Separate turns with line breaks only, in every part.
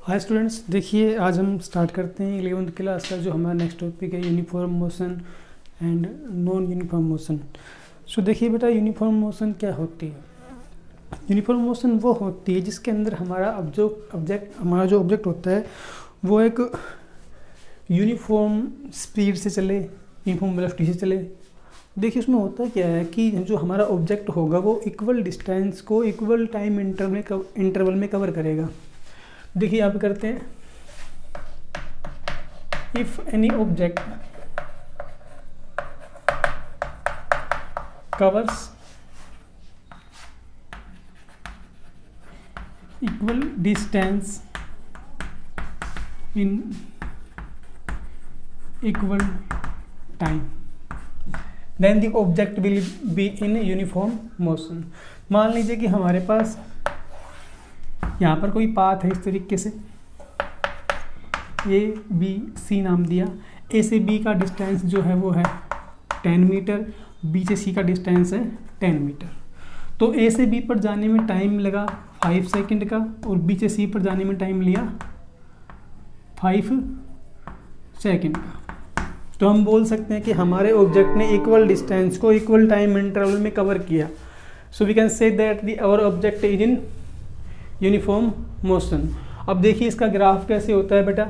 Hi students, देखिए आज हम स्टार्ट करते हैं 11th क्लास का जो हमारा नेक्स्ट टॉपिक है uniform motion and non uniform motion. So देखिए बेटा, यूनिफॉर्म मोशन क्या होती है। यूनिफॉर्म मोशन वो होती है जिसके अंदर हमारा जो ऑब्जेक्ट होता है वो एक यूनिफॉर्म स्पीड से चले, यूनिफॉर्म वेलोसिटी से चले। देखिए उसमें होता क्या है कि जो हमारा ऑब्जेक्ट होगा वो इक्वल डिस्टेंस को इक्वल टाइम इंटरवल में कवर करेगा। देखिए यहाँ पे करते हैं, if any object covers equal distance in equal time then the object will be in uniform motion. मान लीजिए कि हमारे पास यहाँ पर कोई पाथ है इस तरीके से, ए बी सी नाम दिया। ए से बी का डिस्टेंस जो है वो है 10 मीटर, बी से सी का डिस्टेंस है 10 मीटर। तो ए से बी पर जाने में टाइम लगा 5 सेकंड का और बी से सी पर जाने में टाइम लिया 5 सेकंड का। तो हम बोल सकते हैं कि हमारे ऑब्जेक्ट ने इक्वल डिस्टेंस को इक्वल टाइम इंटरवल में कवर किया। So we can say that the our object is in uniform motion. अब देखिए इसका ग्राफ कैसे होता है बेटा।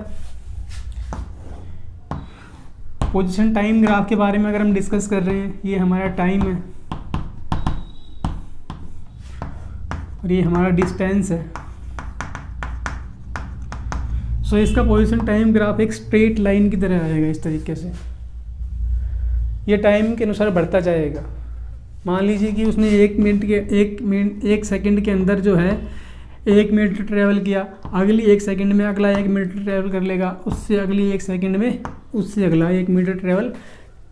पोजीशन टाइम ग्राफ के बारे में अगर हम डिस्कस कर रहे हैं, ये हमारा टाइम है और ये हमारा डिस्टेंस है। सो इसका पोजीशन टाइम ग्राफ एक स्ट्रेट लाइन की तरह आएगा इस तरीके से। ये टाइम के अनुसार बढ़ता जाएगा। मान लीजिए कि उसने एक सेकंड के अंदर जो है 1 मिनट ट्रैवल किया, अगली 1 सेकंड में अगला 1 मिनट ट्रैवल कर लेगा, उससे अगली 1 सेकंड में उससे अगला 1 मिनट ट्रैवल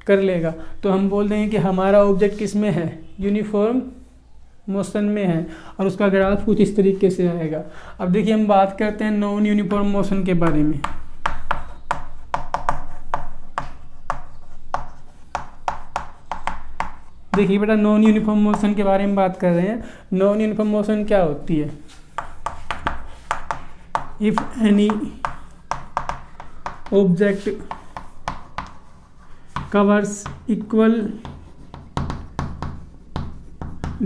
कर लेगा। तो हम बोल देंगे कि हमारा ऑब्जेक्ट किस में है, यूनिफॉर्म मोशन में है और उसका ग्राफ कुछ इस तरीके से आएगा। अब देखिए हम बात करते हैं नॉन यूनिफॉर्म मोशन के बारे में। देखिए बेटा, नॉन यूनिफॉर्म मोशन के बारे में बात कर रहे हैं। नॉन यूनिफॉर्म मोशन क्या होती है। If any object covers equal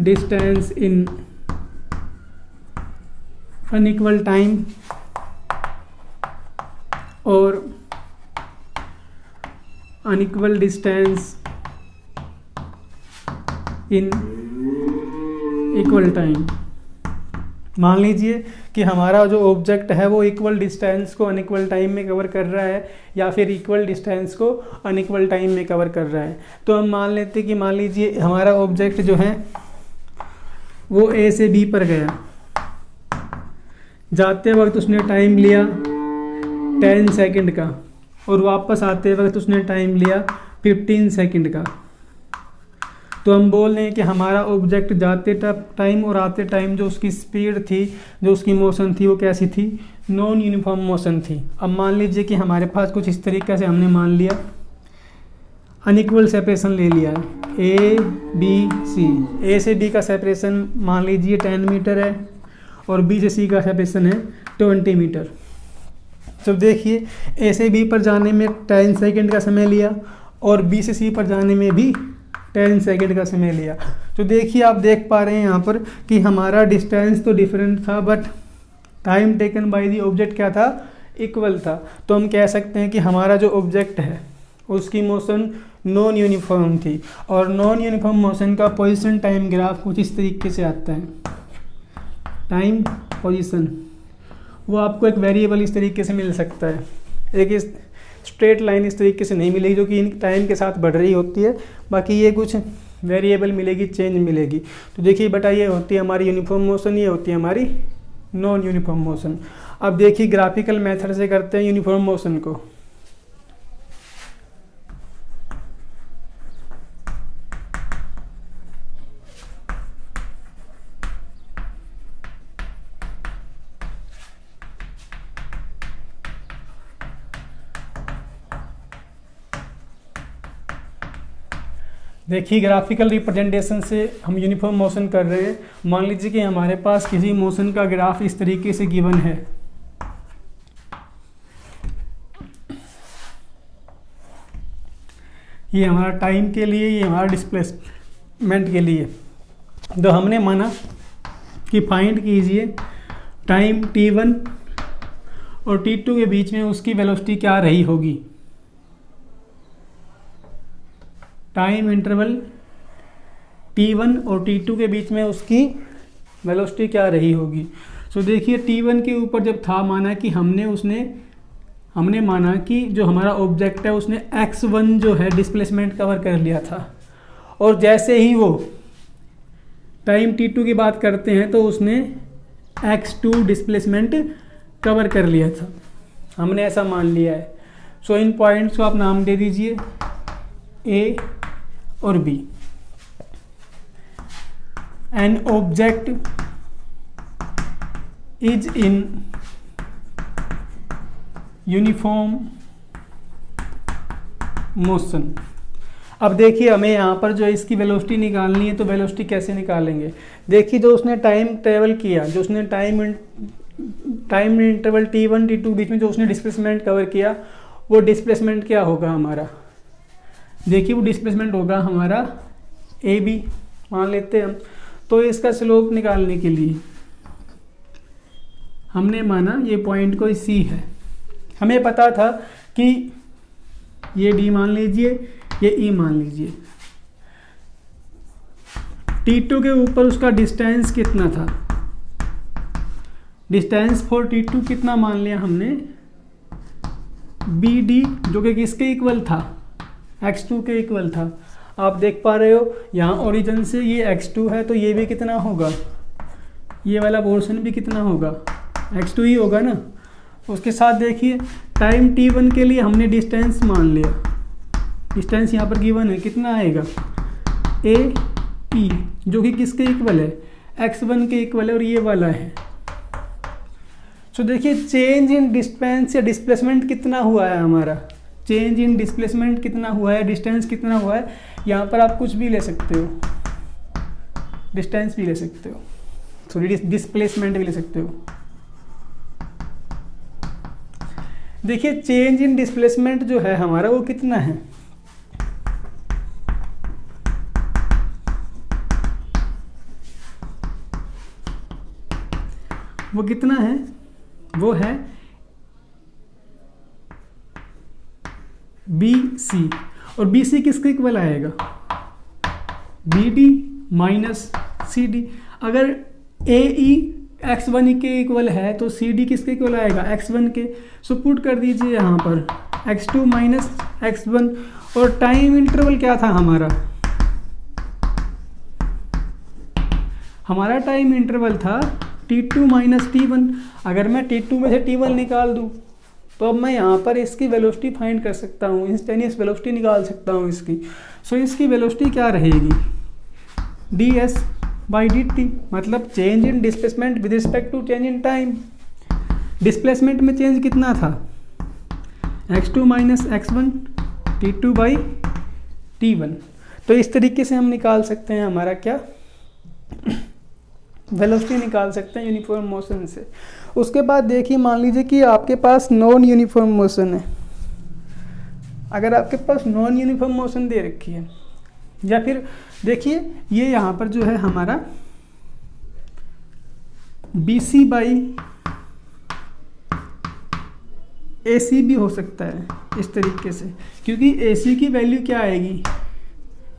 distance in unequal time or unequal distance in equal time। मान लीजिए कि हमारा जो ऑब्जेक्ट है वो इक्वल डिस्टेंस को अनइक्वल टाइम में कवर कर रहा है या फिर इक्वल डिस्टेंस को अनइक्वल टाइम में कवर कर रहा है। तो हम मान लेते हैं कि मान लीजिए हमारा ऑब्जेक्ट जो है वो ए से बी पर गया, जाते वक्त उसने टाइम लिया 10 सेकंड का और वापस आते वक्त उसने टाइम लिया 15 सेकंड का। तो हम बोल रहे हैं कि हमारा ऑब्जेक्ट जाते टाइम और आते टाइम जो उसकी स्पीड थी, जो उसकी मोशन थी, वो कैसी थी, नॉन यूनिफॉर्म मोशन थी। अब मान लीजिए कि हमारे पास कुछ इस तरीके से हमने मान लिया अनइक्वल सेपरेशन ले लिया है, ए बी सी। ए से बी का सेपरेशन मान लीजिए 10 मीटर है और बी से सी का सेपरेशन है 20 मीटर। तो देखिए ए से बी पर जाने में 10 सेकेंड का समय लिया और बी से सी पर जाने में भी 10 सेकेंड का समय लिया। तो देखिए आप देख पा रहे हैं यहाँ पर कि हमारा डिस्टेंस तो डिफरेंट था but time taken by the object क्या था, इक्वल था। तो हम कह सकते हैं कि हमारा जो ऑब्जेक्ट है उसकी मोशन नॉन यूनिफॉर्म थी। और नॉन यूनिफॉर्म मोशन का पोजीशन टाइम ग्राफ कुछ इस तरीके से आता है। टाइम पोजीशन वो आपको एक वेरिएबल इस तरीके से मिल सकता है, एक स्ट्रेट लाइन इस तरीके से नहीं मिलेगी जो कि टाइम के साथ बढ़ रही होती है, बाकी ये कुछ वेरिएबल मिलेगी, चेंज मिलेगी। तो देखिए बेटा, ये होती है हमारी यूनिफॉर्म मोशन, ये होती है हमारी नॉन यूनिफॉर्म मोशन। अब देखिए ग्राफिकल मेथड से करते हैं यूनिफॉर्म मोशन को। देखिए ग्राफिकल रिप्रेजेंटेशन से हम यूनिफॉर्म मोशन कर रहे हैं। मान लीजिए कि हमारे पास किसी मोशन का ग्राफ इस तरीके से गिवन है, ये हमारा टाइम के लिए, ये हमारा डिस्प्लेसमेंट के लिए। तो हमने माना कि फाइंड कीजिए टाइम t1 और t2 के बीच में उसकी वेलोसिटी क्या रही होगी। टाइम इंटरवल t1 और t2 के बीच में उसकी वेलोसिटी क्या रही होगी। सो देखिए t1 के ऊपर जब था माना कि हमने माना कि जो हमारा ऑब्जेक्ट है उसने x1 जो है डिस्प्लेसमेंट कवर कर लिया था, और जैसे ही वो टाइम t2 की बात करते हैं तो उसने x2 डिस्प्लेसमेंट कवर कर लिया था, हमने ऐसा मान लिया है। सो इन पॉइंट्स को आप नाम दे दीजिए A और B। An object is in uniform motion. अब देखिए हमें यहाँ पर जो इसकी वेलोसिटी निकालनी है, तो वेलोसिटी कैसे निकालेंगे। देखिए जो उसने टाइम ट्रेवल किया, जो उसने टाइम इंटरवल t1 t2 बीच में जो उसने डिस्प्लेसमेंट कवर किया, वो डिस्प्लेसमेंट क्या होगा हमारा। देखिए वो डिस्प्लेसमेंट होगा हमारा AB मान लेते हैं हम। तो इसका स्लोप निकालने के लिए हमने माना ये पॉइंट कोई C है, हमें पता था कि ये D मान लीजिए, ये E मान लीजिए। t2 के ऊपर उसका डिस्टेंस कितना था, डिस्टेंस फॉर t2 कितना मान लिया हमने, BD, जो कि किसके इक्वल था, x2 के इक्वल था। आप देख पा रहे हो यहाँ ओरिजिन से ये x2 है, तो ये भी कितना होगा, ये वाला पोर्शन भी कितना होगा, x2 ही होगा ना। उसके साथ देखिए टाइम t1 के लिए हमने डिस्टेंस मान लिया, डिस्टेंस यहाँ पर गिवन है, कितना आएगा AE, जो कि किसके इक्वल है, x1 के इक्वल है, और ये वाला है। सो देखिए चेंज इन डिस्टेंस या डिस्प्लेसमेंट कितना हुआ है हमारा, चेंज इन डिस्प्लेसमेंट कितना हुआ है, डिस्टेंस कितना हुआ है। यहाँ पर आप कुछ भी ले सकते हो, डिस्टेंस भी ले सकते हो, सॉरी डिस्प्लेसमेंट भी ले सकते हो। देखिए चेंज इन डिस्प्लेसमेंट जो है हमारा वो कितना है, वो कितना है, वो है BC, और BC किसके इक्वल आएगा, BD माइनस CD। अगर AE x1 के इक्वल है तो CD किसके इक्वल आएगा, x1 के। सो पुट कर दीजिए यहाँ पर x2 माइनस x1, और टाइम इंटरवल क्या था हमारा टाइम इंटरवल था t2 माइनस t1। अगर मैं t2 में से t1 निकाल दूँ तो अब मैं यहाँ पर इसकी वेलोसिटी फाइंड कर सकता हूँ, इंस्टेंटेनियस वेलोसिटी निकाल सकता हूँ इसकी। सो इसकी वेलोसिटी क्या रहेगी, ds/dt, मतलब change in displacement with respect to change in time. Displacement में चेंज कितना था, x2 माइनस x1 t2/t1। तो इस तरीके से हम निकाल सकते हैं हमारा क्या, वेलोसिटी निकाल सकते हैं यूनिफॉर्म मोशन से। उसके बाद देखिए मान लीजिए कि आपके पास नॉन यूनिफॉर्म मोशन है। अगर आपके पास नॉन यूनिफॉर्म मोशन दे रखी है, या फिर देखिए ये यहाँ पर जो है हमारा BC/AC भी हो सकता है इस तरीके से, क्योंकि AC की वैल्यू क्या आएगी,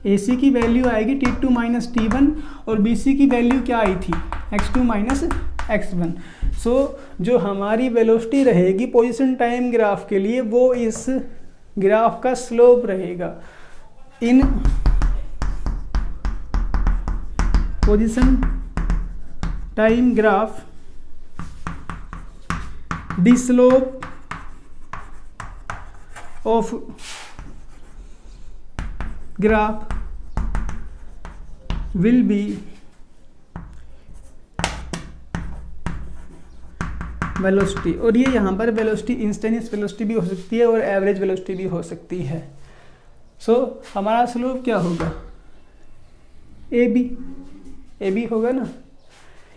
AC की वैल्यू आएगी t2 माइनस t1, और BC की वैल्यू क्या आई थी, x2 माइनस x1। सो जो हमारी वेलोसिटी रहेगी पोजीशन टाइम ग्राफ के लिए, वो इस ग्राफ का स्लोप रहेगा। इन position time graph the slope of graph will be velocity. और ये यहाँ पर वेलोसिटी इंस्टेंटेनियस वेलोसिटी भी हो सकती है और एवरेज वेलोसिटी भी हो सकती है। सो हमारा स्लोप क्या होगा, AB होगा ना,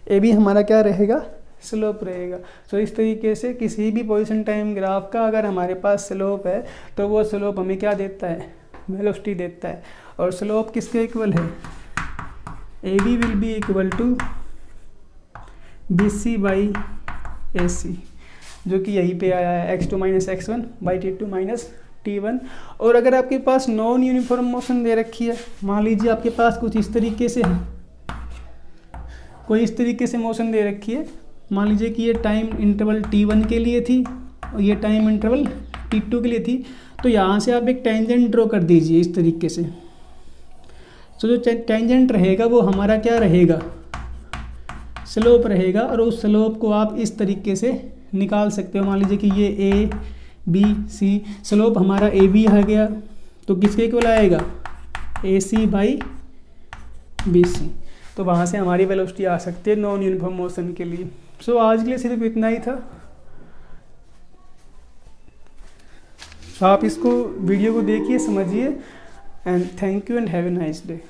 AB हमारा क्या रहेगा, स्लोप रहेगा। सो इस तरीके से किसी भी पोजीशन टाइम ग्राफ का अगर हमारे पास स्लोप है तो वो स्लोप हमें क्या देता है, वेलोसिटी देता है। और स्लोप किसके इक्वल है, A B will be equal to B C by A C, जो कि यहीं पे आया है x2 minus x1 by t2 minus t1। और अगर आपके पास नॉन यूनिफॉर्म मोशन दे रखी है, मान लीजिए आपके पास कुछ इस तरीके से है, कोई इस तरीके से मोशन दे रखी है, मान लीजिए कि ये टाइम इंटरवल t1 के लिए थी और ये टाइम इंटरवल t2 के लिए थी, तो यहाँ से आप एक टेंजेंट ड्रॉ कर दीजिए इस तरीके से। तो जो टेंजेंट रहेगा वो हमारा क्या रहेगा, स्लोप रहेगा। और उस स्लोप को आप इस तरीके से निकाल सकते हो। मान लीजिए कि ये ए बी सी, स्लोप हमारा ए बी आ गया, तो किसके इक्वल आएगा, ए सी बाई बी सी। तो वहाँ से हमारी वेलोसिटी आ सकती है नॉन यूनिफॉर्म मोशन के लिए। सो आज के लिए सिर्फ इतना ही था। तो आप इसको वीडियो को देखिए, समझिए, and thank you and have a nice day.